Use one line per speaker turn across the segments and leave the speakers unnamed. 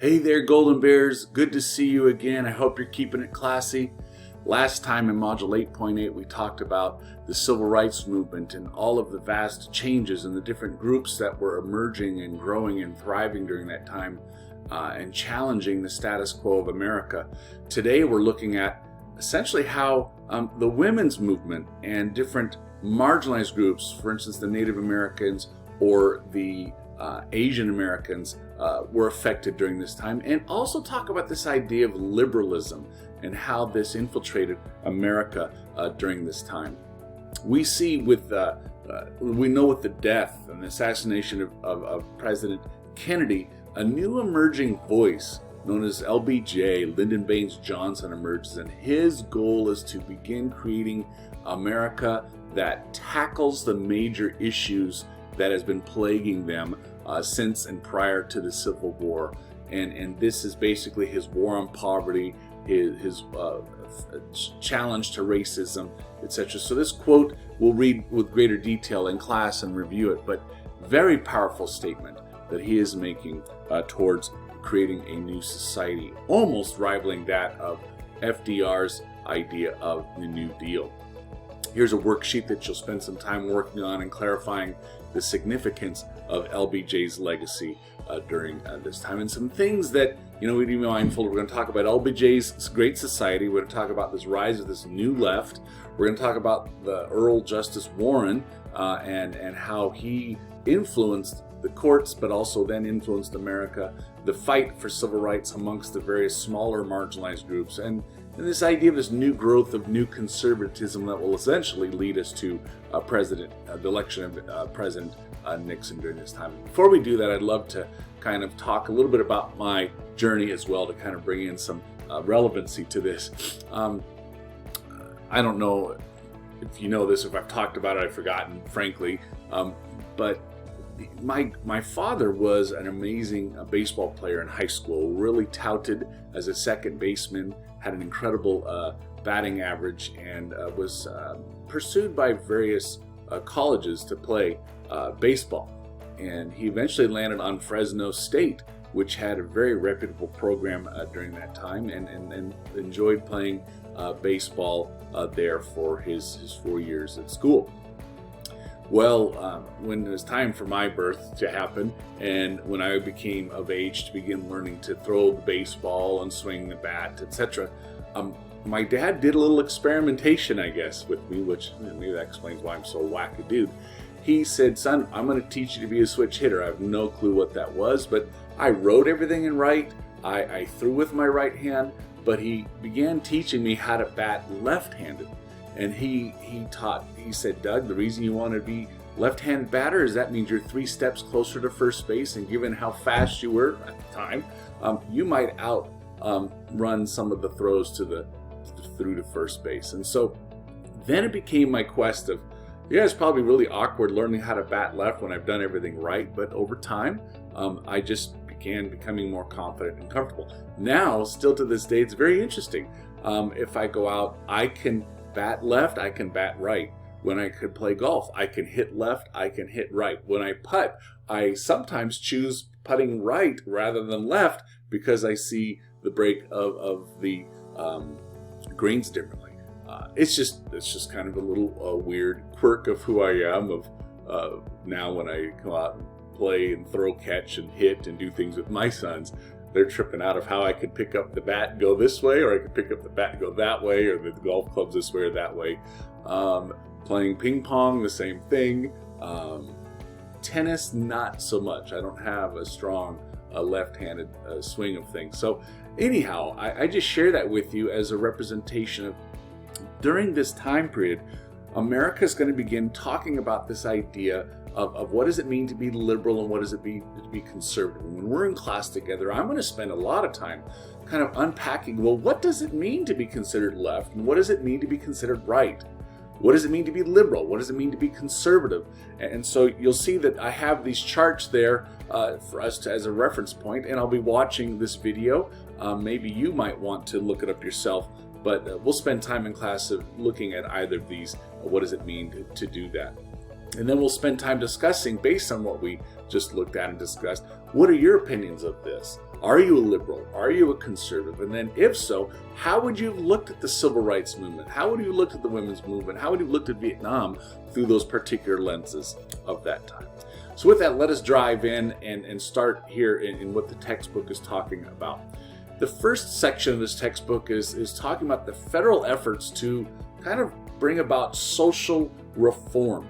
Hey there, Golden Bears. Good to see you again. I hope you're keeping it classy. Last time in Module 8.8, we talked about the Civil Rights Movement and all of the vast changes in the different groups that were emerging and growing and thriving during that time and challenging the status quo of America. Today, we're looking at essentially how the women's movement and different marginalized groups, for instance, the Native Americans or the Asian Americans, were affected during this time, and also talk about this idea of liberalism and how this infiltrated America during this time. We see we know with the death and the assassination of President Kennedy, a new emerging voice known as LBJ, Lyndon Baines Johnson, emerges, and his goal is to begin creating America that tackles the major issues that has been plaguing them since and prior to the Civil War. And this is basically his war on poverty, his challenge to racism, etc. So this quote we'll read with greater detail in class and review it, but very powerful statement that he is making towards creating a new society, almost rivaling that of FDR's idea of the New Deal. Here's a worksheet that you'll spend some time working on and clarifying the significance of LBJ's legacy during this time, and some things that we need to be mindful. We're going to talk about LBJ's Great Society. We're going to talk about this rise of this new left. We're going to talk about the Earl Justice Warren and how he influenced the courts, but also then influenced America, the fight for civil rights amongst the various smaller marginalized groups, and this idea of this new growth of new conservatism that will essentially lead us to the election of President Nixon during this time. Before we do that, I'd love to kind of talk a little bit about my journey as well, to kind of bring in some relevancy to this. I don't know if you know this, if I've talked about it, I've forgotten, frankly, but my father was an amazing baseball player in high school, really touted as a second baseman, had an incredible batting average, and was pursued by various colleges to play baseball. And he eventually landed on Fresno State, which had a very reputable program during that time, and enjoyed playing baseball there for his 4 years at school. Well, when it was time for my birth to happen, and when I became of age to begin learning to throw the baseball and swing the bat, etc., my dad did a little experimentation, I guess, with me, which maybe that explains why I'm so wack-a-dude. He said, "Son, I'm going to teach you to be a switch hitter." I have no clue what that was, but I wrote everything in right. I threw with my right hand, but he began teaching me how to bat left-handed. And he said, "Doug, the reason you want to be left-handed batter is that means you're 3 steps closer to first base, and given how fast you were at the time, you might run some of the throws through to first base." And so then it became my quest of, it's probably really awkward learning how to bat left when I've done everything right, but over time, I just began becoming more confident and comfortable. Now, still to this day, it's very interesting. If I go out, I can bat left, I can bat right. When I could play golf, I can hit left, I can hit right. When I putt, I sometimes choose putting right rather than left because I see the break of the greens differently. It's just kind of a little weird quirk of who I am. Of now when I go out and play and throw, catch, and hit and do things with my sons, they're tripping out of how I could pick up the bat and go this way, or I could pick up the bat and go that way, or the golf clubs this way or that way. Playing ping pong, the same thing. Tennis, not so much. I don't have a strong left-handed swing of things. So anyhow, I just share that with you as a representation of, during this time period, America is going to begin talking about this idea of what does it mean to be liberal and what does it mean to be conservative. When we're in class together, I'm going to spend a lot of time kind of unpacking, well, what does it mean to be considered left, and what does it mean to be considered right? What does it mean to be liberal? What does it mean to be conservative? And so you'll see that I have these charts there for us as a reference point, and I'll be watching this video. Maybe you might want to look it up yourself, but we'll spend time in class looking at either of these. What does it mean to do that? And then we'll spend time discussing, based on what we just looked at and discussed, what are your opinions of this? Are you a liberal? Are you a conservative? And then if so, how would you have looked at the civil rights movement? How would you have looked at the women's movement? How would you have looked at Vietnam through those particular lenses of that time? So with that, let us dive in and start here in what the textbook is talking about. The first section of this textbook is talking about the federal efforts to kind of bring about social reform.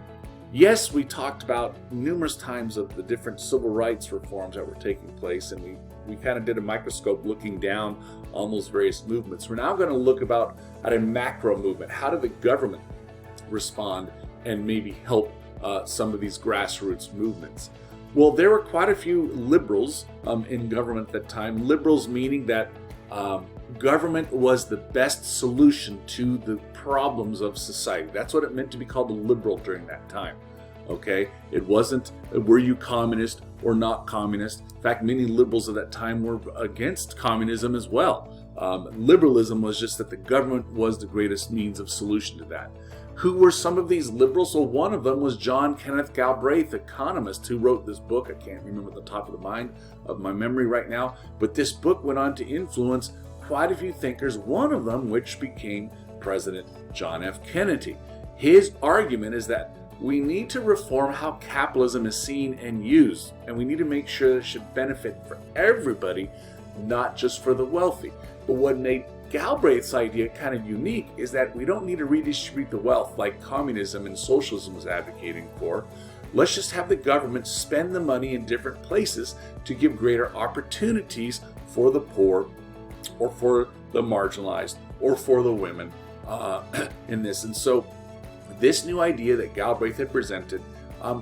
Yes, we talked about numerous times of the different civil rights reforms that were taking place, and we kind of did a microscope looking down on those various movements. We're now going to look at a macro movement. How did the government respond and maybe help some of these grassroots movements? Well, there were quite a few liberals in government at that time. Liberals meaning that government was the best solution to the problems of society. That's what it meant to be called a liberal during that time. Okay? It wasn't, were you communist or not communist? In fact, many liberals at that time were against communism as well. Liberalism was just that the government was the greatest means of solution to that. Who were some of these liberals? Well, one of them was John Kenneth Galbraith, economist, who wrote this book. I can't remember the top of my memory right now, but this book went on to influence quite a few thinkers, one of them which became President John F. Kennedy. His argument is that we need to reform how capitalism is seen and used, and we need to make sure that it should benefit for everybody, not just for the wealthy. But what made Galbraith's idea kind of unique is that we don't need to redistribute the wealth like communism and socialism was advocating for. Let's just have the government spend the money in different places to give greater opportunities for the poor or for the marginalized or for the women in this. And so this new idea that Galbraith had presented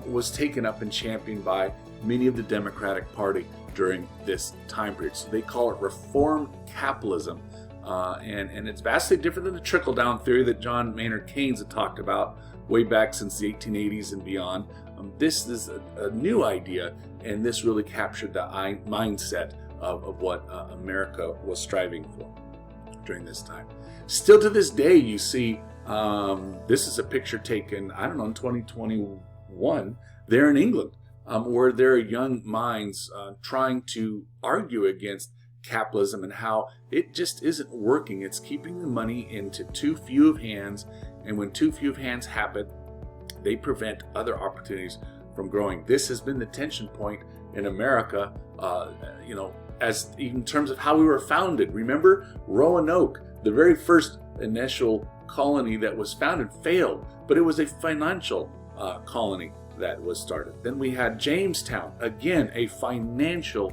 was taken up and championed by many of the Democratic Party during this time period. So they call it reform capitalism. And it's vastly different than the trickle-down theory that John Maynard Keynes had talked about way back since the 1880s and beyond. This is a new idea, and this really captured the mindset of what America was striving for during this time. Still to this day, you see, this is a picture taken, I don't know, in 2021, there in England, where there are young minds trying to argue against capitalism and how it just isn't working. It's keeping the money into too few of hands, and when too few of hands happen, they prevent other opportunities from growing. This has been the tension point in America, as in terms of how we were founded. Remember, Roanoke, the very first initial colony that was founded, failed, but it was a financial colony that was started. Then we had Jamestown, again, a financial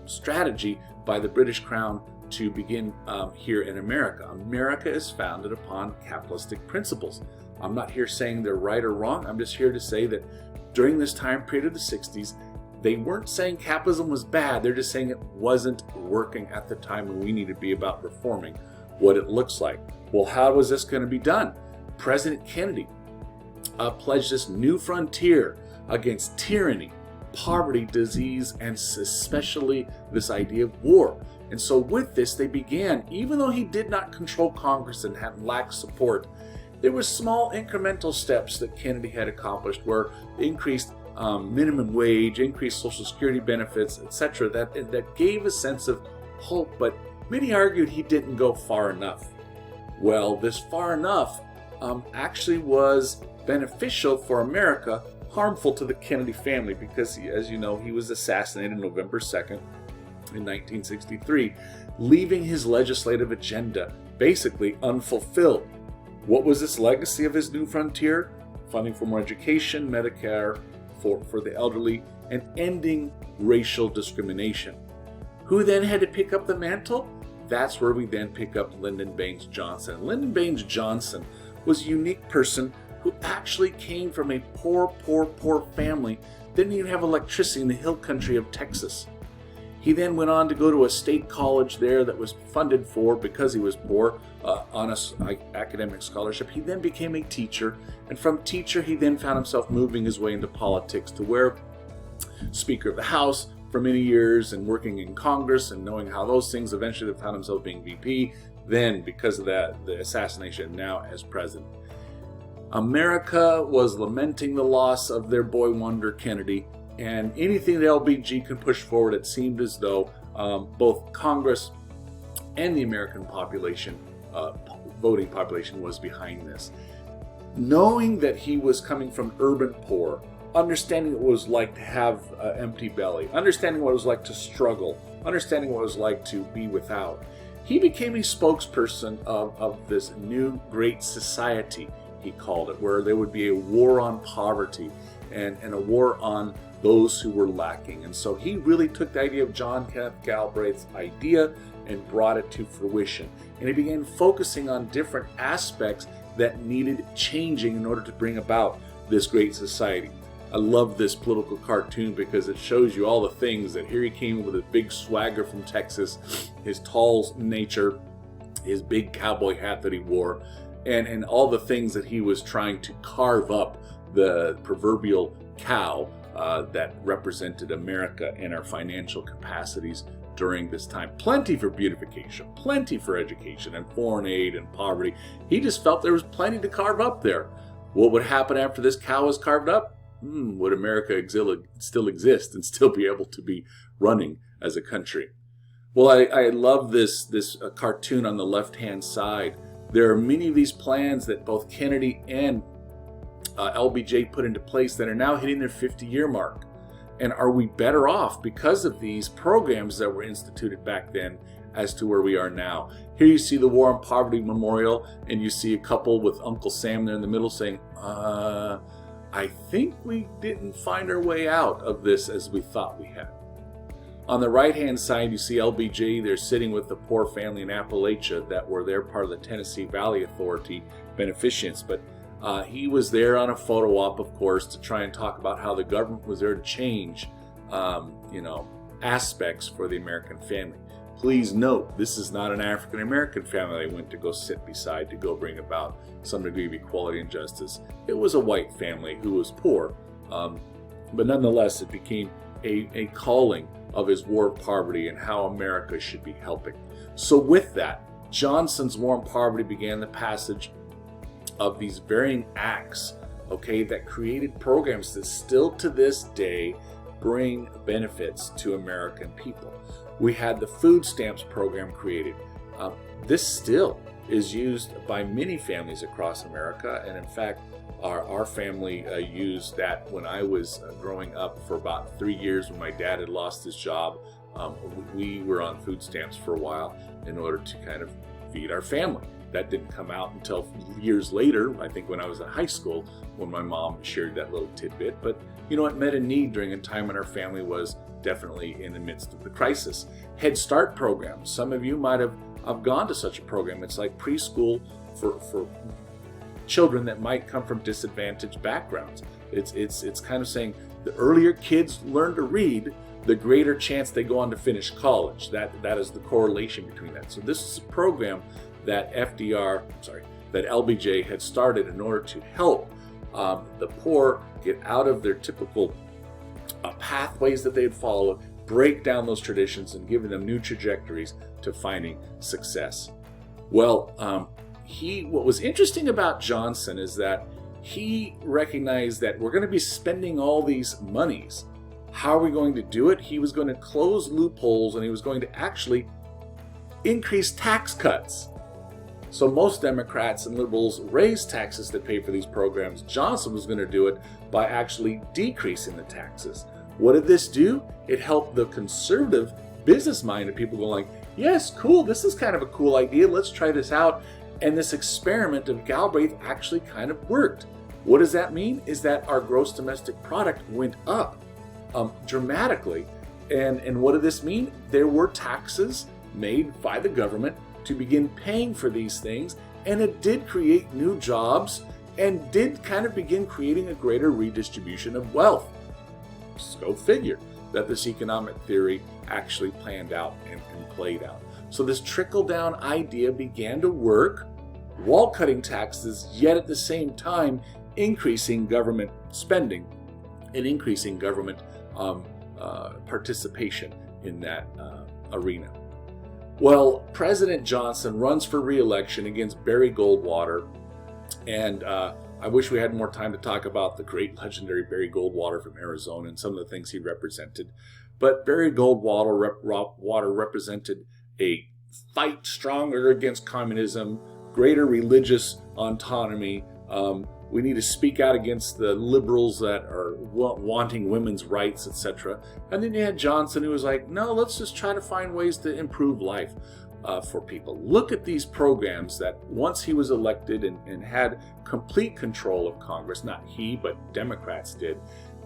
strategy by the British Crown to begin here in America. America is founded upon capitalistic principles. I'm not here saying they're right or wrong. I'm just here to say that during this time period of the 60s, they weren't saying capitalism was bad. They're just saying it wasn't working at the time, and we need to be about reforming what it looks like. Well, how was this going to be done? President Kennedy pledged this new frontier against tyranny, poverty, disease, and especially this idea of war. And so with this, they began, even though he did not control Congress and had lacked support, there were small incremental steps that Kennedy had accomplished, where increased minimum wage, increased Social Security benefits, etc., that gave a sense of hope, but many argued he didn't go far enough. Well, this far enough actually was beneficial for America, harmful to the Kennedy family, because, as you know, he was assassinated November 2nd in 1963, leaving his legislative agenda basically unfulfilled. What was this legacy of his new frontier? Funding for more education, Medicare for the elderly, and ending racial discrimination. Who then had to pick up the mantle? That's where we then pick up Lyndon Baines Johnson. Lyndon Baines Johnson was a unique person who actually came from a poor family, didn't even have electricity in the hill country of Texas. He then went on to go to a state college there that was funded for, because he was poor, on an academic scholarship. He then became a teacher, and from teacher he then found himself moving his way into politics, to where Speaker of the House for many years, and working in Congress and knowing how those things, eventually found himself being VP, then because of that, the assassination, now as president. America was lamenting the loss of their boy wonder Kennedy, And anything the LBG could push forward, it seemed as though both Congress and the American population, voting population, was behind this. Knowing that he was coming from urban poor, understanding what it was like to have an empty belly, understanding what it was like to struggle, understanding what it was like to be without, he became a spokesperson of this new great society, he called it, where there would be a war on poverty and a war on those who were lacking. And so he really took the idea of John Kenneth Galbraith's idea and brought it to fruition. And he began focusing on different aspects that needed changing in order to bring about this great society. I love this political cartoon because it shows you all the things that here he came with his big swagger from Texas, his tall nature, his big cowboy hat that he wore, and all the things that he was trying to carve up the proverbial cow that represented America and our financial capacities during this time. Plenty for beautification, plenty for education and foreign aid and poverty. He just felt there was plenty to carve up there. What would happen after this cow was carved up? Would America still exist and still be able to be running as a country? Well, I love this cartoon on the left-hand side. There are many of these plans that both Kennedy and LBJ put into place that are now hitting their 50-year mark. And are we better off because of these programs that were instituted back then as to where we are now? Here you see the War on Poverty Memorial, and you see a couple with Uncle Sam there in the middle saying, I think we didn't find our way out of this as we thought we had. On the right-hand side, you see LBJ. They're sitting with the poor family in Appalachia that were there part of the Tennessee Valley Authority beneficents. But he was there on a photo op, of course, to try and talk about how the government was there to change, aspects for the American family. Please note, this is not an African-American family they went to go sit beside to go bring about some degree of equality and justice. It was a white family who was poor, but nonetheless it became a calling of his war of poverty and how America should be helping. So with that, Johnson's War on Poverty began the passage of these varying acts, that created programs that still to this day bring benefits to American people. We had the food stamps program created. This still is used by many families across America, and in fact, our family used that when I was growing up for about 3 years when my dad had lost his job. We were on food stamps for a while in order to kind of feed our family. That didn't come out until years later, I think when I was in high school, when my mom shared that little tidbit. But it met a need during a time when our family was definitely in the midst of the crisis. Head Start program. Some of you might have gone to such a program. It's like preschool for children that might come from disadvantaged backgrounds. It's kind of saying the earlier kids learn to read, the greater chance they go on to finish college. That is the correlation between that. So this is a program that LBJ had started in order to help the poor get out of their typical pathways that they had followed, break down those traditions, and giving them new trajectories to finding success. Well, what was interesting about Johnson is that he recognized that we're going to be spending all these monies. How are we going to do it? He was going to close loopholes, and he was going to actually increase tax cuts. So most Democrats and liberals raised taxes to pay for these programs. Johnson was going to do it by actually decreasing the taxes. What did this do? It helped the conservative, business-minded people go like, yes, cool, this is kind of a cool idea, let's try this out. And this experiment of Galbraith actually kind of worked. What does that mean? Is that our gross domestic product went up dramatically. And what did this mean? There were taxes made by the government to begin paying for these things, and it did create new jobs and did kind of begin creating a greater redistribution of wealth. Just go figure that this economic theory actually planned out and played out. So this trickle-down idea began to work while cutting taxes, yet at the same time increasing government spending and increasing government participation in that arena. Well, President Johnson runs for re-election against Barry Goldwater, and I I wish we had more time to talk about the great legendary Barry Goldwater from Arizona and some of the things he represented. But Barry Goldwater represented a fight stronger against communism, greater religious autonomy. We need to speak out against the liberals that are wanting women's rights, etc. And then you had Johnson, who was like, no, let's just try to find ways to improve life for people. Look at these programs that once he was elected and had complete control of Congress, not he, but Democrats did,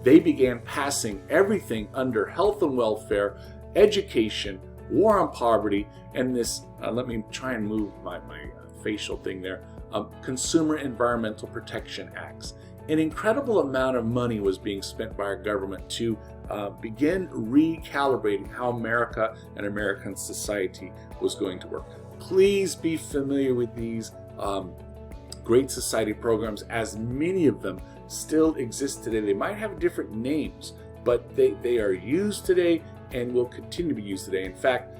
they began passing everything under health and welfare, education, war on poverty, and this, let me try and move my facial thing there, Consumer Environmental Protection Acts. An incredible amount of money was being spent by our government to begin recalibrating how America and American society was going to work. Please be familiar with these Great Society programs, as many of them still exist today. They might have different names, but they are used today and will continue to be used today. In fact,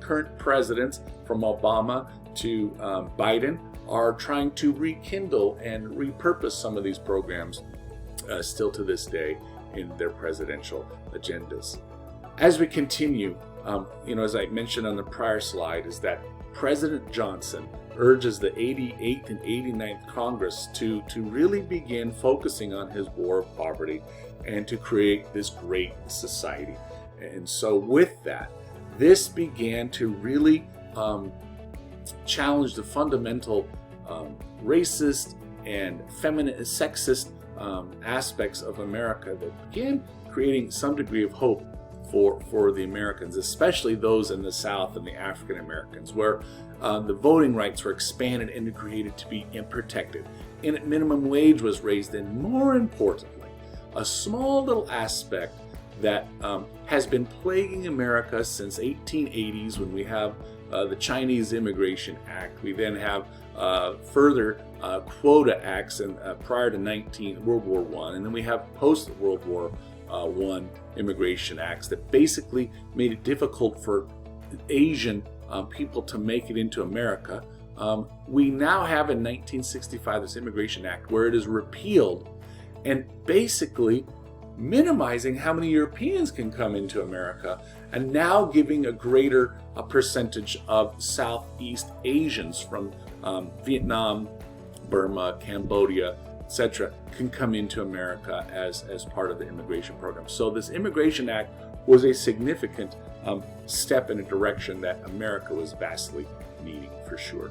current presidents from Obama to Biden are trying to rekindle and repurpose some of these programs still to this day in their presidential agendas. As we continue, as I mentioned on the prior slide, is that President Johnson urges the 88th and 89th Congress to really begin focusing on his war of poverty and to create this great society. And so with that, this began to really challenge the fundamental racist and feminist, sexist aspects of America that began creating some degree of hope for the Americans, especially those in the South and the African Americans, where the voting rights were expanded and created to be protected. And minimum wage was raised, and more importantly, a small little aspect that has been plaguing America since 1880s, when we have the Chinese Immigration Act. We then have further quota acts prior to World War I, and then we have post-World War I immigration acts that basically made it difficult for Asian people to make it into America. We now have in 1965 this Immigration Act where it is repealed and basically minimizing how many Europeans can come into America, and now giving a greater percentage of Southeast Asians from Vietnam, Burma, Cambodia, etc. can come into America as part of the immigration program. So this Immigration Act was a significant step in a direction that America was vastly needing, for sure.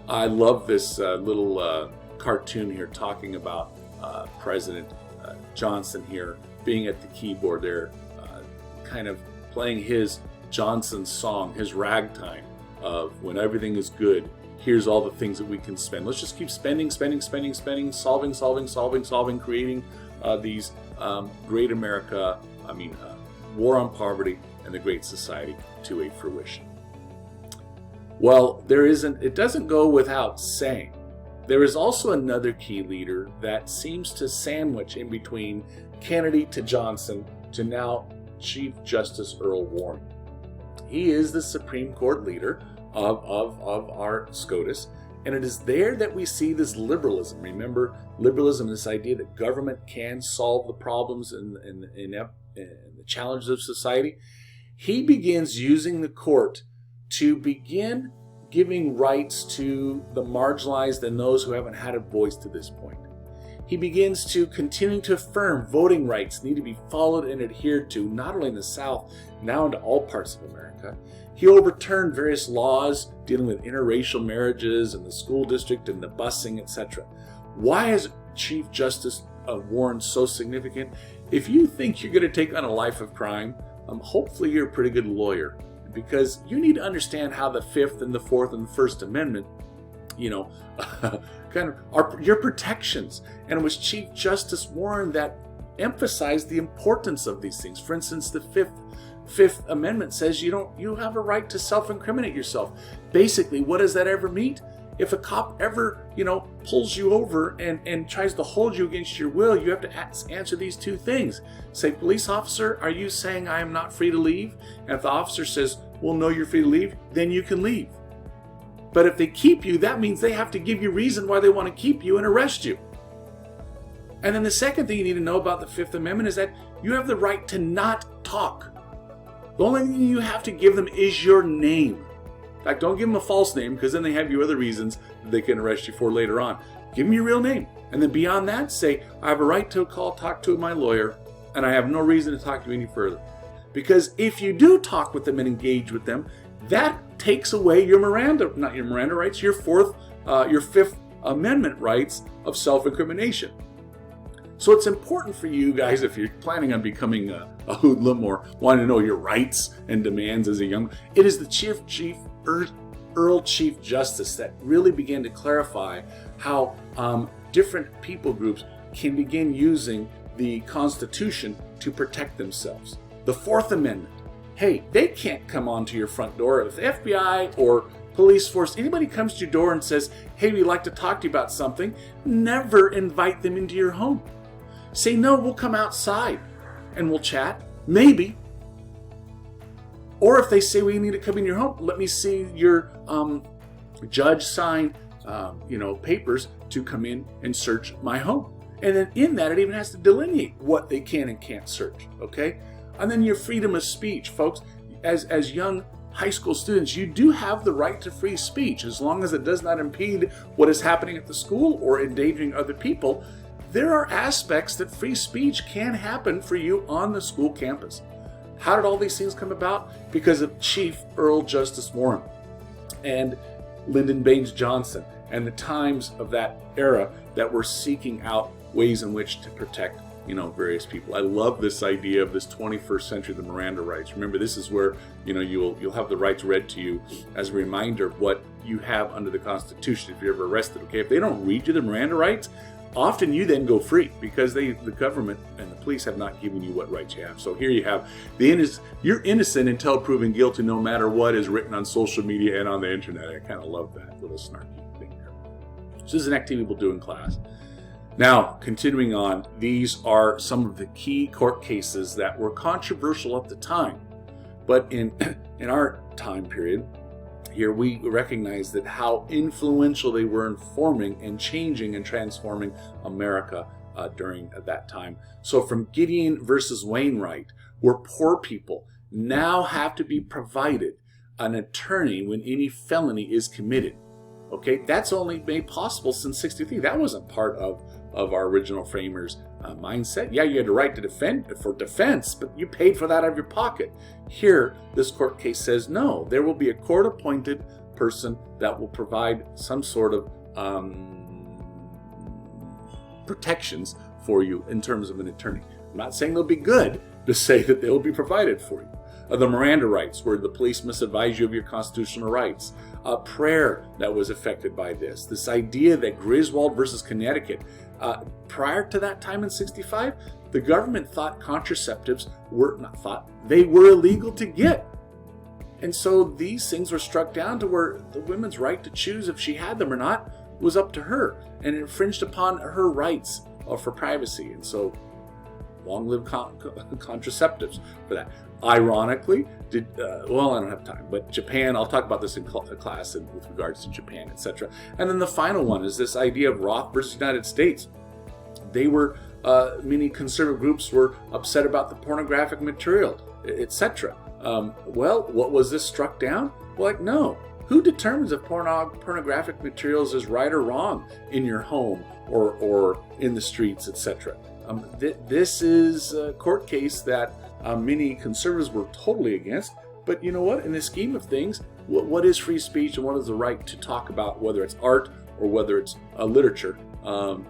I love this little cartoon here talking about President Johnson here being at the keyboard there, kind of playing his Johnson song, his ragtime of when everything is good, here's all the things that we can spend. Let's just keep spending, solving, creating these great America, war on poverty and the Great Society to a fruition. Well, it doesn't go without saying, there is also another key leader that seems to sandwich in between Kennedy to Johnson to now Chief Justice Earl Warren. He is the Supreme Court leader of our SCOTUS, and it is there that we see this liberalism. Remember, liberalism, this idea that government can solve the problems and the challenges of society. He begins using the court to begin giving rights to the marginalized and those who haven't had a voice to this point. He begins to continue to affirm voting rights need to be followed and adhered to, not only in the South, now into all parts of America. He overturned various laws dealing with interracial marriages and the school district and the busing, etc. Why is Chief Justice Warren so significant? If you think you're going to take on a life of crime, hopefully you're a pretty good lawyer, because you need to understand how the Fifth and the Fourth and the First Amendment, kind of are your protections. And it was Chief Justice Warren that emphasized the importance of these things. For instance, the Fifth Amendment says you have a right to self-incriminate yourself. Basically, what does that ever mean? If a cop ever, pulls you over and tries to hold you against your will, you have to answer these two things. Say, police officer, are you saying I am not free to leave? And if the officer says, well, no, you're free to leave, then you can leave. But if they keep you, that means they have to give you reason why they want to keep you and arrest you. And then the second thing you need to know about the Fifth Amendment is that you have the right to not talk. The only thing you have to give them is your name. In fact, don't give them a false name, because then they have you other reasons that they can arrest you for later on. Give them your real name. And then beyond that, say, I have a right to talk to my lawyer, and I have no reason to talk to you any further. Because if you do talk with them and engage with them, that takes away your not your Miranda rights, your Fifth Amendment rights of self-incrimination. So it's important for you guys, if you're planning on becoming a hoodlum or want to know your rights and demands as a young, it is the Earl Chief Justice that really began to clarify how different people groups can begin using the Constitution to protect themselves. The Fourth Amendment. Hey, they can't come onto your front door. If the FBI or police force, anybody comes to your door and says, hey, we'd like to talk to you about something, never invite them into your home. Say, no, we'll come outside and we'll chat. Maybe. Or if they say, we need to come in your home, let me see your judge sign papers to come in and search my home. And then in that, it even has to delineate what they can and can't search, okay? And then your freedom of speech, folks. As young high school students, you do have the right to free speech as long as it does not impede what is happening at the school or endangering other people. There are aspects that free speech can happen for you on the school campus. How did all these things come about? Because of Chief Earl Justice Warren and Lyndon Baines Johnson and the times of that era that were seeking out ways in which to protect various people. I love this idea of this 21st century, the Miranda rights. Remember, this is where you'll have the rights read to you as a reminder of what you have under the Constitution if you're ever arrested. Okay, if they don't read you the Miranda rights, often you then go free because the government and the police have not given you what rights you have. So here you have you're innocent until proven guilty, no matter what is written on social media and on the internet. I kind of love that little snarky thing there. So this is an activity we'll do in class. Now, continuing on, these are some of the key court cases that were controversial at the time. But in our time period, here we recognize that how influential they were in forming and changing and transforming America during that time. So from Gideon versus Wainwright, where poor people now have to be provided an attorney when any felony is committed. Okay, that's only made possible since '63. That wasn't part of our original framers' mindset. Yeah, you had the right to defense, but you paid for that out of your pocket. Here, this court case says no. There will be a court-appointed person that will provide some sort of protections for you in terms of an attorney. I'm not saying they'll be good, to say that they will be provided for you. The Miranda rights, where the police must advise you of your constitutional rights. Prayer that was affected by this. This idea that Griswold versus Connecticut, prior to that time in '65, the government thought contraceptives they were illegal to get. And so these things were struck down to where the woman's right to choose if she had them or not was up to her, and it infringed upon her rights for privacy. And so long live contraceptives for that. Ironically, I don't have time, but Japan, I'll talk about this in class with regards to Japan, etc. And then the final one is this idea of Roth versus United States. They were, many conservative groups were upset about the pornographic material, etc. Well, what was this struck down? Well, no. Who determines if pornographic materials is right or wrong in your home or in the streets, etc.? This is a court case that many conservatives were totally against. But you know what? In the scheme of things, what is free speech and what is the right to talk about, whether it's art or whether it's literature,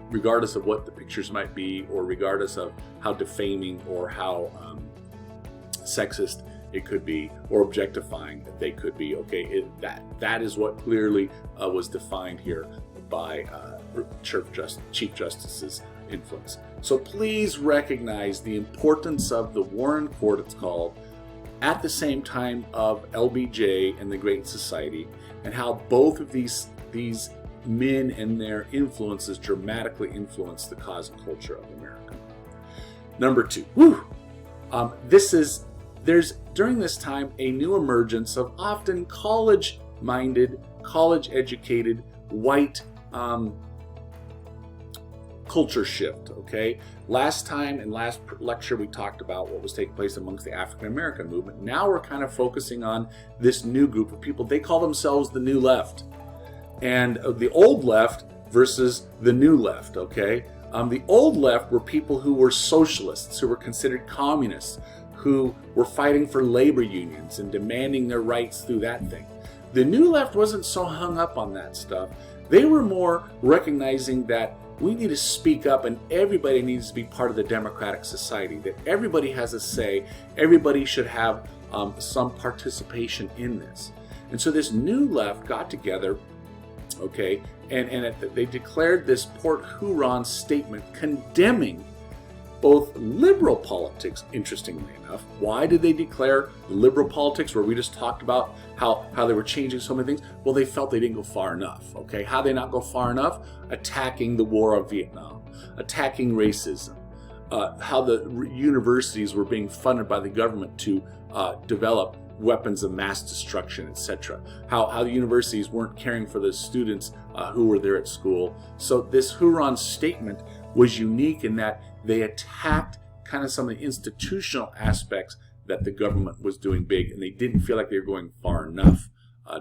regardless of what the pictures might be or regardless of how defaming or how sexist it could be or objectifying they could be. Okay, that is what clearly was defined here by Chief Justice's influence. So please recognize the importance of the Warren Court, it's called, at the same time of LBJ and the Great Society, and how both of these men and their influences dramatically influenced the cause and culture of America. Number two, there's during this time a new emergence of often college-minded college-educated, white culture shift, okay? Last time in last lecture we talked about what was taking place amongst the African American movement. Now we're kind of focusing on this new group of people. They call themselves the New Left. And the old left versus the new left, okay? The old left were people who were socialists, who were considered communists, who were fighting for labor unions and demanding their rights through that thing. The new left wasn't so hung up on that stuff. They were more recognizing that we need to speak up and everybody needs to be part of the democratic society, that everybody has a say, everybody should have some participation in this. And so this new left got together, okay, and they declared this Port Huron statement condemning both liberal politics, interestingly enough. Why did they declare liberal politics, where we just talked about how they were changing so many things? Well, they felt they didn't go far enough, okay? How did they not go far enough? Attacking the war of Vietnam, attacking racism, how the universities were being funded by the government to develop weapons of mass destruction, etc. How the universities weren't caring for the students who were there at school. So this Huron statement was unique in that they attacked kind of some of the institutional aspects that the government was doing big, and they didn't feel like they were going far enough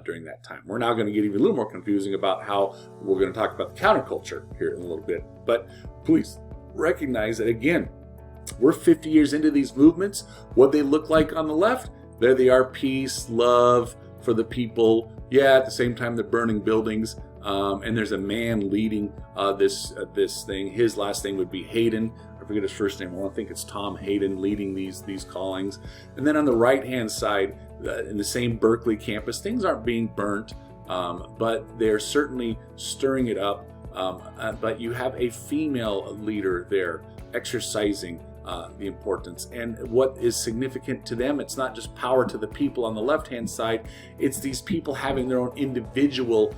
during that time. We're now going to get even a little more confusing about how we're going to talk about the counterculture here in a little bit. But please recognize that, again, we're 50 years into these movements. What they look like on the left, there they are, peace, love for the people. Yeah, at the same time, they're burning buildings. And there's a man leading this thing. His last name would be Hayden. I forget his first name. I think it's Tom Hayden leading these callings. And then on the right-hand side, in the same Berkeley campus, things aren't being burnt, but they're certainly stirring it up. But you have a female leader there exercising the importance. And what is significant to them, it's not just power to the people on the left-hand side, it's these people having their own individual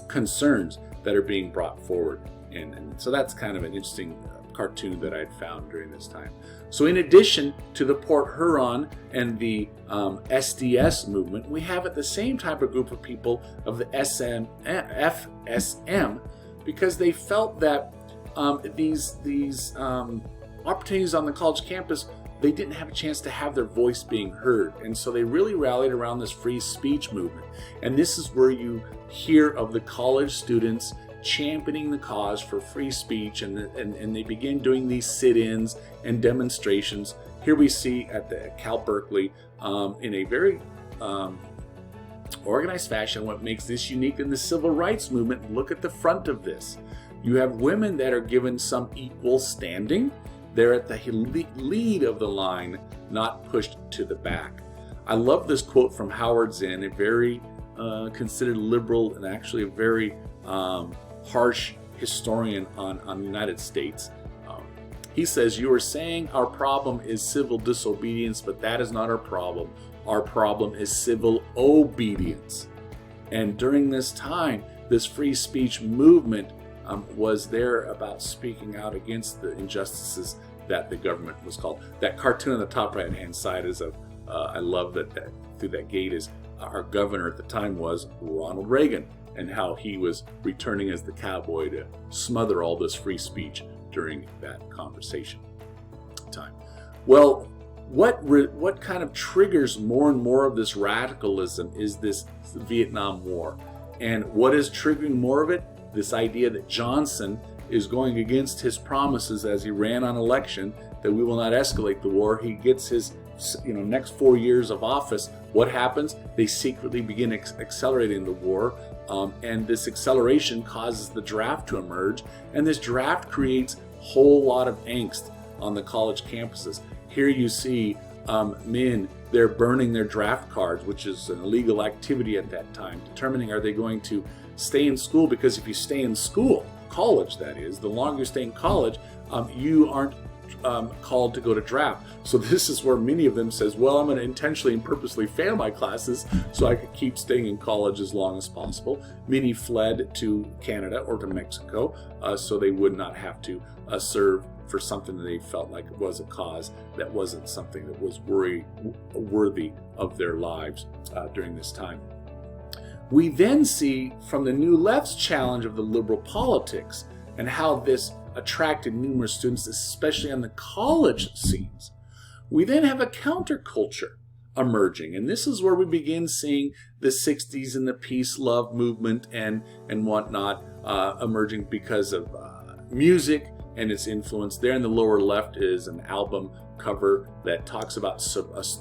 concerns that are being brought forward. And so that's kind of an interesting cartoon that I'd found during this time. So in addition to the Port Huron and the SDS movement, we have at the same time a group of people of the FSM, because they felt that these opportunities on the college campus, they didn't have a chance to have their voice being heard. And so they really rallied around this free speech movement. And this is where you hear of the college students championing the cause for free speech, and they begin doing these sit-ins and demonstrations. Here we see at Cal Berkeley in a very organized fashion what makes this unique in the civil rights movement. Look at the front of this. You have women that are given some equal standing. They're at the lead of the line, not pushed to the back. I love this quote from Howard Zinn, a very considered liberal and actually a very harsh historian on the United States. He says, "You are saying our problem is civil disobedience, but that is not our problem. Our problem is civil obedience." And during this time, this free speech movement was there about speaking out against the injustices that the government was called. That cartoon on the top right-hand side is I love that through that gate is our governor at the time was Ronald Reagan, and how he was returning as the cowboy to smother all this free speech during that conversation time. Well, what kind of triggers more and more of this radicalism is this Vietnam War. And what is triggering more of it? This idea that Johnson is going against his promises as he ran on election, that we will not escalate the war. He gets his next 4 years of office. What happens? They secretly begin accelerating the war, and this acceleration causes the draft to emerge, and this draft creates a whole lot of angst on the college campuses. Here you see men, they're burning their draft cards, which is an illegal activity at that time, determining are they going to stay in school, because if you stay in school, college that is, the longer you stay in college, you aren't called to go to draft. So this is where many of them says, well, I'm going to intentionally and purposely fail my classes so I could keep staying in college as long as possible. Many fled to Canada or to Mexico so they would not have to serve for something that they felt like was a cause that wasn't something that was worthy of their lives during this time. We then see from the New Left's challenge of the liberal politics and how this attracted numerous students, especially on the college scenes. We then have a counterculture emerging, and this is where we begin seeing the 60s and the peace love movement and whatnot emerging because of music and its influence. There in the lower left is an album cover that talks about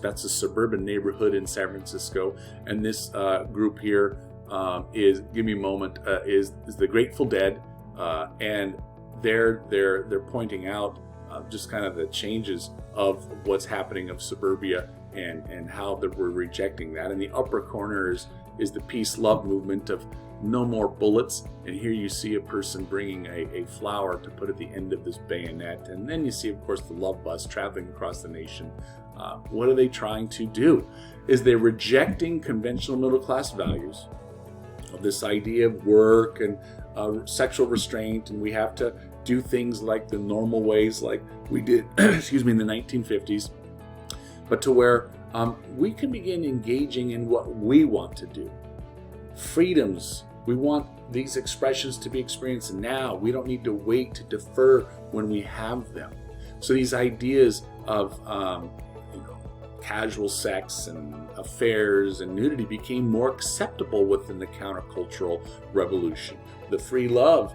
that's a suburban neighborhood in San Francisco, and this group here is Give Me a Moment is the Grateful Dead, and they're pointing out just kind of the changes of what's happening of suburbia and how that we're rejecting that. In the upper corner is the peace love movement of no more bullets, and here you see a person bringing a flower to put at the end of this bayonet, and then you see, of course, the love bus traveling across the nation. What are they trying to do? Is they're rejecting conventional middle class values of this idea of work and sexual restraint, and we have to do things like the normal ways like we did excuse me, in the 1950s, but to where we can begin engaging in what we want to do. Freedoms, we want these expressions to be experienced now. We don't need to wait to defer when we have them. So these ideas of casual sex and affairs and nudity became more acceptable within the countercultural revolution. The free love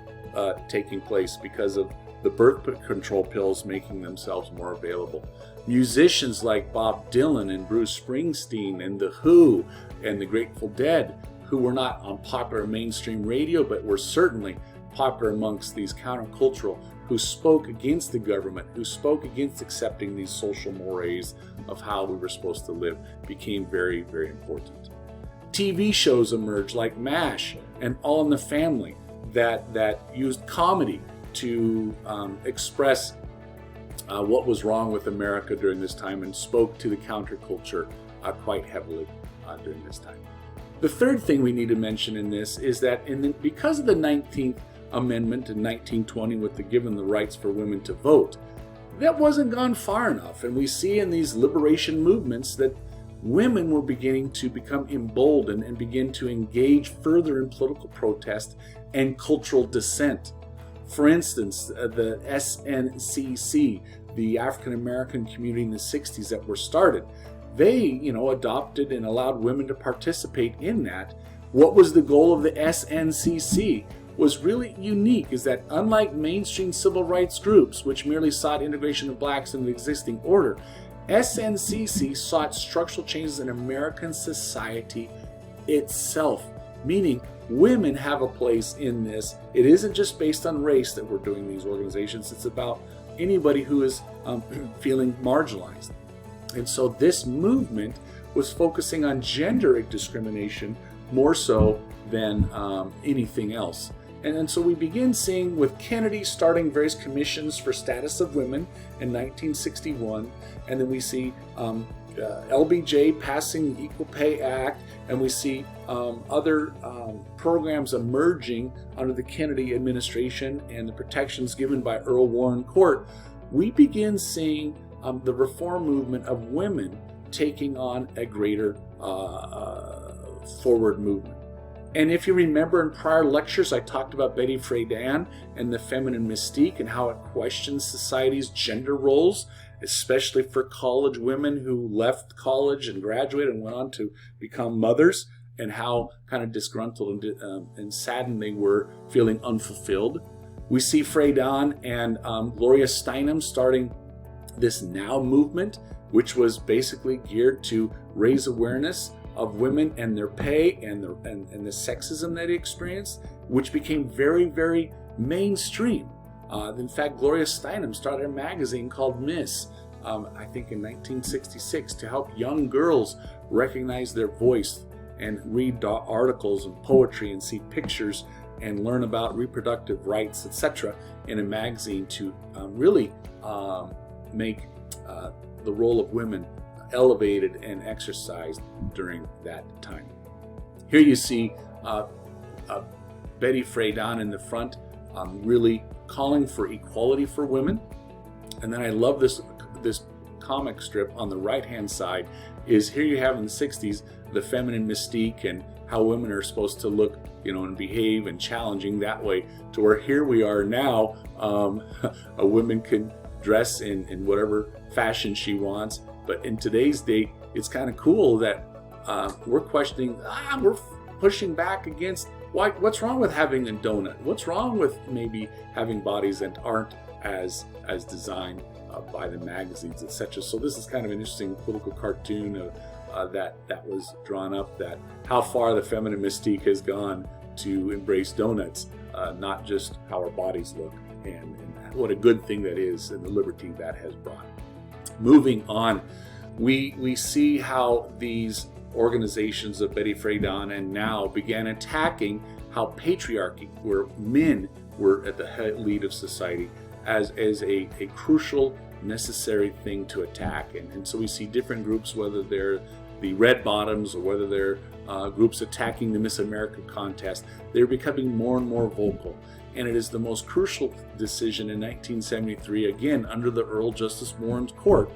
taking place because of the birth control pills making themselves more available. Musicians like Bob Dylan and Bruce Springsteen and The Who and the Grateful Dead, who were not on popular mainstream radio, but were certainly popular amongst these countercultural, who spoke against the government, who spoke against accepting these social mores of how we were supposed to live, became very, very important. TV shows emerged like MASH and All in the Family that used comedy to express what was wrong with America during this time and spoke to the counterculture quite heavily during this time. The third thing we need to mention in this is that because of the 19th Amendment in 1920 with the given the rights for women to vote, that wasn't gone far enough. And we see in these liberation movements that women were beginning to become emboldened and begin to engage further in political protest and cultural dissent. For instance, the SNCC, the African American community in the 60s that were started, they, adopted and allowed women to participate in that. What was the goal of the SNCC? Was really unique is that unlike mainstream civil rights groups, which merely sought integration of blacks in the existing order, SNCC sought structural changes in American society itself, meaning women have a place in this. It isn't just based on race that we're doing these organizations. It's about anybody who is feeling marginalized. And so this movement was focusing on gender discrimination more so than anything else. And so we begin seeing with Kennedy starting various commissions for status of women in 1961, and then we see LBJ passing the Equal Pay Act, and we see other programs emerging under the Kennedy administration and the protections given by Earl Warren Court. We begin seeing the reform movement of women taking on a greater forward movement. And if you remember in prior lectures, I talked about Betty Friedan and the feminine mystique and how it questions society's gender roles, especially for college women who left college and graduated and went on to become mothers, and how kind of disgruntled and saddened they were, feeling unfulfilled. We see Friedan and Gloria Steinem starting this Now movement, which was basically geared to raise awareness of women and their pay and the sexism that they experienced, which became very, very mainstream. In fact, Gloria Steinem started a magazine called Miss, I think in 1966, to help young girls recognize their voice and read articles and poetry and see pictures and learn about reproductive rights, etc., in a magazine to really make the role of women elevated and exercised during that time. Here you see Betty Friedan in the front, really calling for equality for women. And then I love this comic strip on the right-hand side is here you have in the 60s the feminine mystique and how women are supposed to look, and behave and challenging that way, to where here we are now, a woman can dress in whatever fashion she wants. But in today's day, it's kind of cool that we're questioning, we're pushing back against what's wrong with having a donut? What's wrong with maybe having bodies that aren't as designed by the magazines, etc. So this is kind of an interesting political cartoon that was drawn up, that how far the feminine mystique has gone to embrace donuts, not just how our bodies look, and what a good thing that is, and the liberty that has brought. Moving on, we see how these organizations of Betty Friedan and now began attacking how patriarchy, where men were at the lead of society, as a crucial, necessary thing to attack. And so we see different groups, whether they're the Red Bottoms or whether they're groups attacking the Miss America contest, they're becoming more and more vocal. And it is the most crucial decision in 1973, again under the Earl Justice Warren's court,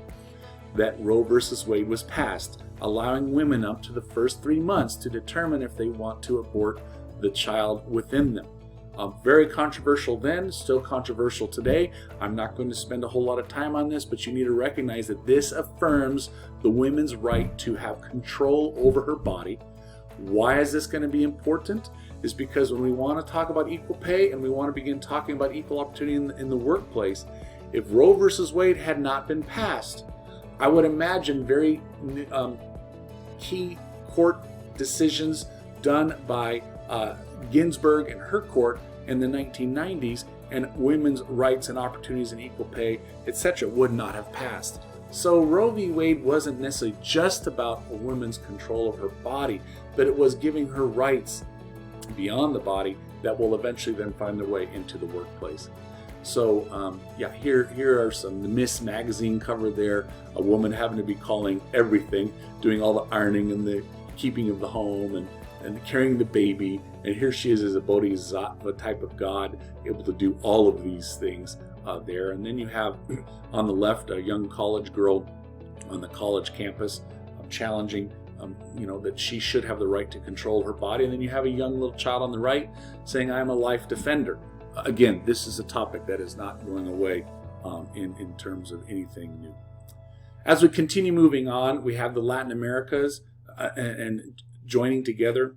that Roe versus Wade was passed, allowing women up to the first 3 months to determine if they want to abort the child within them. Very controversial then, still controversial today. I'm not going to spend a whole lot of time on this, but you need to recognize that this affirms the woman's right to have control over her body. Why is this going to be important? Is because when we want to talk about equal pay and we want to begin talking about equal opportunity in the workplace, if Roe versus Wade had not been passed, I would imagine very key court decisions done by Ginsburg and her court in the 1990s, and women's rights and opportunities and equal pay, etc., would not have passed. So Roe v. Wade wasn't necessarily just about a woman's control of her body, but it was giving her rights beyond the body that will eventually then find their way into the workplace. So here are some, the Miss magazine cover there, a woman having to be calling everything, doing all the ironing and the keeping of the home and carrying the baby, and here she is as a bodhisattva type of god, able to do all of these things there. And then you have on the left a young college girl on the college campus challenging that she should have the right to control her body. And then you have a young little child on the right saying, I'm a life defender. Again, this is a topic that is not going away in terms of anything new. As we continue moving on, we have the Latin Americas and joining together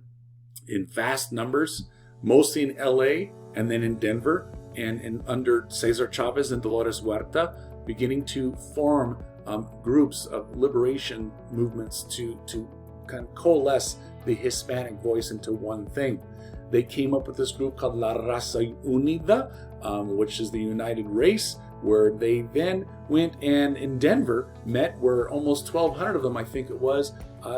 in vast numbers, mostly in LA and then in Denver, and under Cesar Chavez and Dolores Huerta, beginning to form groups of liberation movements to kind of coalesce the Hispanic voice into one thing. They came up with this group called La Raza Unida, which is the United Race, where they then went and in Denver met where almost 1,200 of them, I think it was,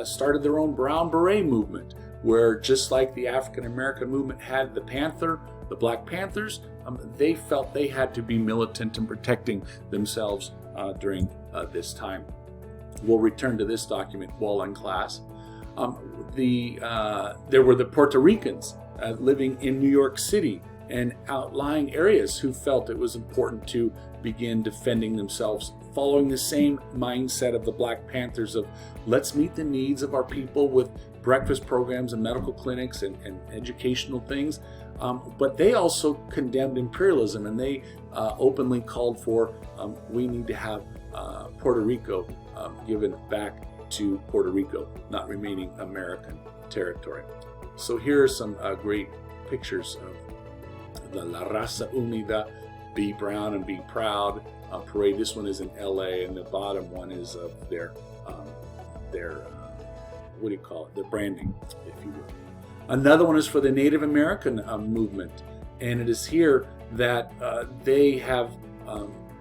started their own Brown Beret movement, where just like the African American movement had the Black Panthers, they felt they had to be militant in protecting themselves during this time. We'll return to this document while in class. There were the Puerto Ricans living in New York City and outlying areas who felt it was important to begin defending themselves, following the same mindset of the Black Panthers of let's meet the needs of our people with breakfast programs and medical clinics and educational things. But they also condemned imperialism, and they openly called for we need to have Puerto Rico given back to Puerto Rico, not remaining American territory. So here are some great pictures of the La Raza Unida, Be Brown and Be Proud parade. This one is in LA, and the bottom one is of their what do you call it? Their branding, if you will. Another one is for the Native American movement, and it is here that they have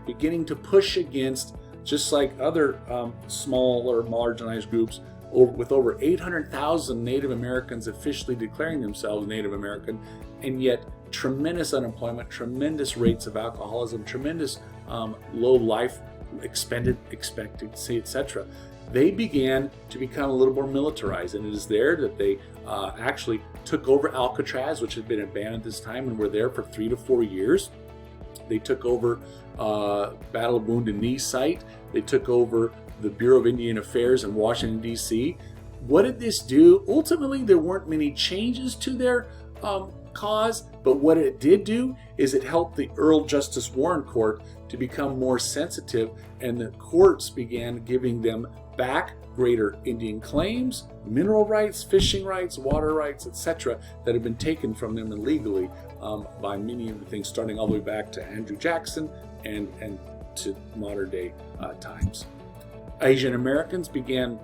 beginning to push against, just like other smaller marginalized groups, with over 800,000 Native Americans officially declaring themselves Native American, and yet tremendous unemployment, tremendous rates of alcoholism, tremendous low life expectancy, etc. They began to become a little more militarized, and it is there that they actually took over Alcatraz, which had been abandoned this time, and were there for 3 to 4 years. They took over Battle of Wounded Knee site. They took over the Bureau of Indian Affairs in Washington, D.C. What did this do? Ultimately, there weren't many changes to their cause, but what it did do is it helped the Earl Justice Warren Court to become more sensitive, and the courts began giving them back greater Indian claims, mineral rights, fishing rights, water rights, etc., that had been taken from them illegally by many of the things, starting all the way back to Andrew Jackson and to modern day times. Asian Americans began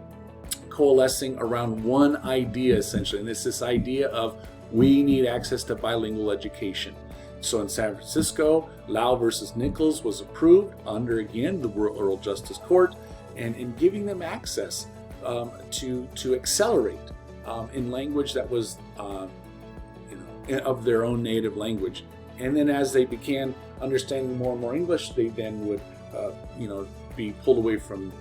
coalescing around one idea, essentially, and it's this idea of we need access to bilingual education. So in San Francisco, Lau versus Nichols was approved under, again, the Earl Justice Court, and in giving them access to accelerate in language that was of their own native language. And then as they began understanding more and more English, they then would be pulled away from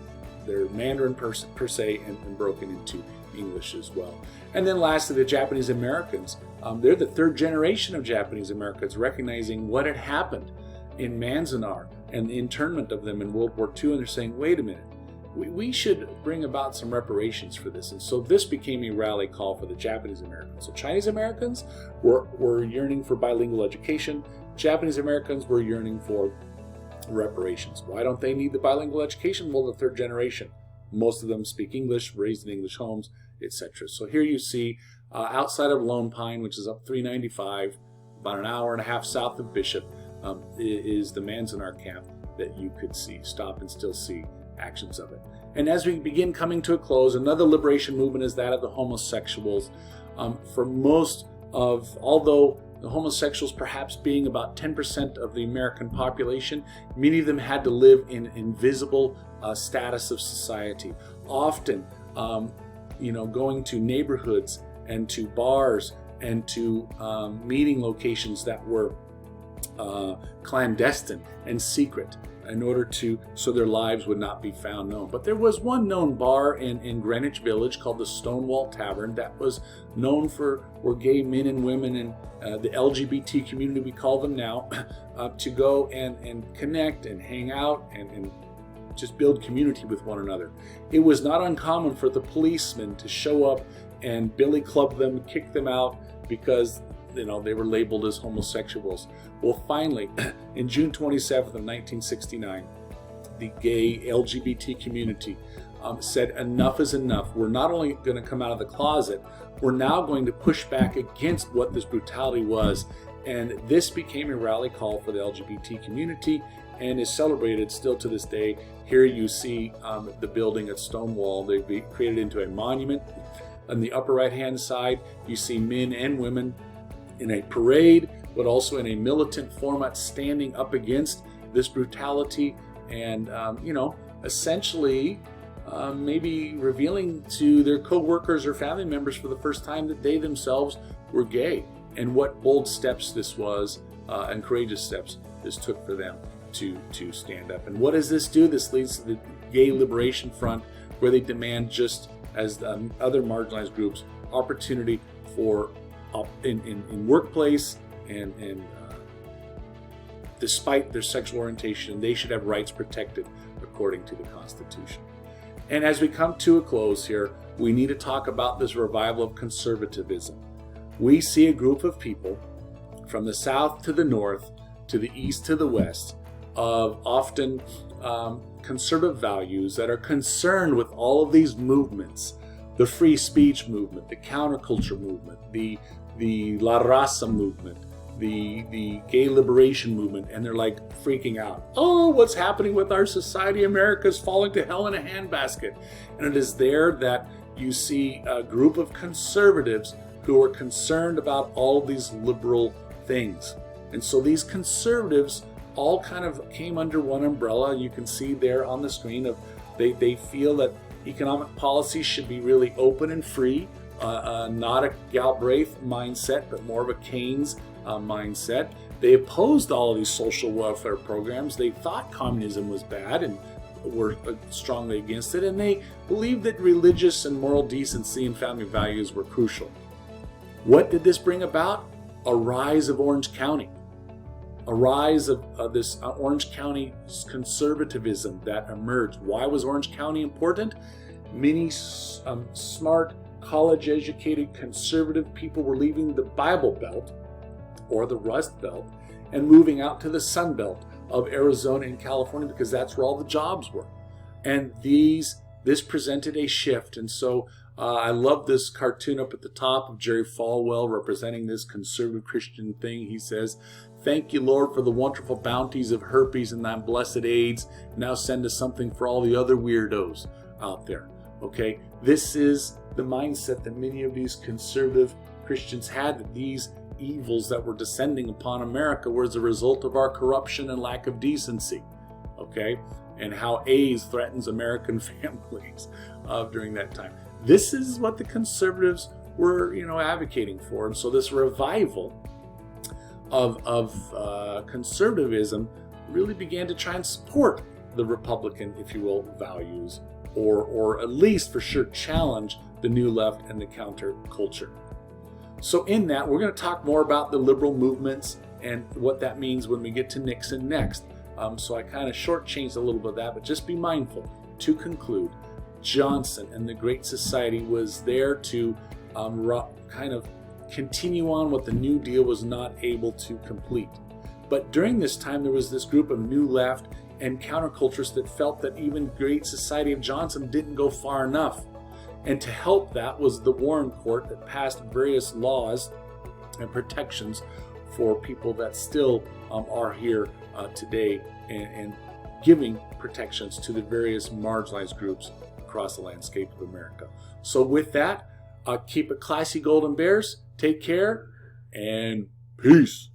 their Mandarin per se and broken into English as well. And then lastly, the Japanese Americans. They're the third generation of Japanese Americans, recognizing what had happened in Manzanar and the internment of them in World War II, and they're saying, wait a minute, we should bring about some reparations for this. And so this became a rally call for the Japanese Americans. So Chinese Americans were yearning for bilingual education. Japanese Americans were yearning for reparations. Why don't they need the bilingual education? Well, the third generation. Most of them speak English, raised in English homes, etc. So here you see outside of Lone Pine, which is up 395, about an hour and a half south of Bishop, is the Manzanar camp that you could stop and still see actions of it. And as we begin coming to a close, another liberation movement is that of the homosexuals. For most of, although the homosexuals perhaps being about 10% of the American population, many of them had to live in invisible status of society. Often, going to neighborhoods and to bars and to meeting locations that were clandestine and secret, in order so their lives would not be found known. But there was one known bar in Greenwich Village called the Stonewall Tavern that was known for where gay men and women and the LGBT community, we call them now, to go and connect and hang out and just build community with one another. It was not uncommon for the policemen to show up and billy club them, kick them out because they were labeled as homosexuals. Well, finally, in June 27th of 1969, the gay LGBT community said enough is enough. We're not only going to come out of the closet, we're now going to push back against what this brutality was. And this became a rally call for the LGBT community and is celebrated still to this day. Here you see the building at Stonewall. They've created into a monument. On the upper right-hand side, you see men and women in a parade, but also in a militant format, standing up against this brutality and, essentially maybe revealing to their co-workers or family members for the first time that they themselves were gay, and what bold steps this was and courageous steps this took for them to stand up. And what does this do? This leads to the Gay Liberation Front, where they demand, just as other marginalized groups, opportunity for in workplace and despite their sexual orientation, they should have rights protected according to the Constitution. And as we come to a close here, we need to talk about this revival of conservatism. We see a group of people from the south to the north, to the east to the west, of often conservative values that are concerned with all of these movements: the free speech movement, the counterculture movement, the La Raza movement, the gay liberation movement, and they're like freaking out. Oh, what's happening with our society? America's falling to hell in a handbasket. And it is there that you see a group of conservatives who are concerned about all of these liberal things. And so these conservatives all kind of came under one umbrella. You can see there on the screen of they feel that economic policy should be really open and free, not a Galbraith mindset, but more of a Keynes mindset. They opposed all of these social welfare programs. They thought communism was bad and were strongly against it, and they believed that religious and moral decency and family values were crucial. What did this bring about? A rise of Orange County. a rise of this Orange County conservatism that emerged. Why was Orange County important? Many smart, college-educated, conservative people were leaving the Bible Belt or the Rust Belt and moving out to the Sun Belt of Arizona and California because that's where all the jobs were. And this presented a shift. And so I love this cartoon up at the top of Jerry Falwell representing this conservative Christian thing. He says, "Thank you, Lord, for the wonderful bounties of herpes and that blessed AIDS. Now send us something for all the other weirdos out there." Okay, this is the mindset that many of these conservative Christians had, that these evils that were descending upon America were as a result of our corruption and lack of decency. Okay, and how AIDS threatens American families during that time. This is what the conservatives were, advocating for. And so this revival of conservatism really began to try and support the Republican, if you will, values, or at least for sure challenge the new left and the counterculture. So in that, we're going to talk more about the liberal movements and what that means when we get to Nixon next. So I kind of shortchanged a little bit of that, but just be mindful. To conclude, Johnson and the Great Society was there to kind of continue on what the New Deal was not able to complete. But during this time, there was this group of New Left and counterculturists that felt that even Great Society of Johnson didn't go far enough. And to help that was the Warren Court that passed various laws and protections for people that still are here today and giving protections to the various marginalized groups across the landscape of America. So with that, keep it classy, Golden Bears. Take care and peace.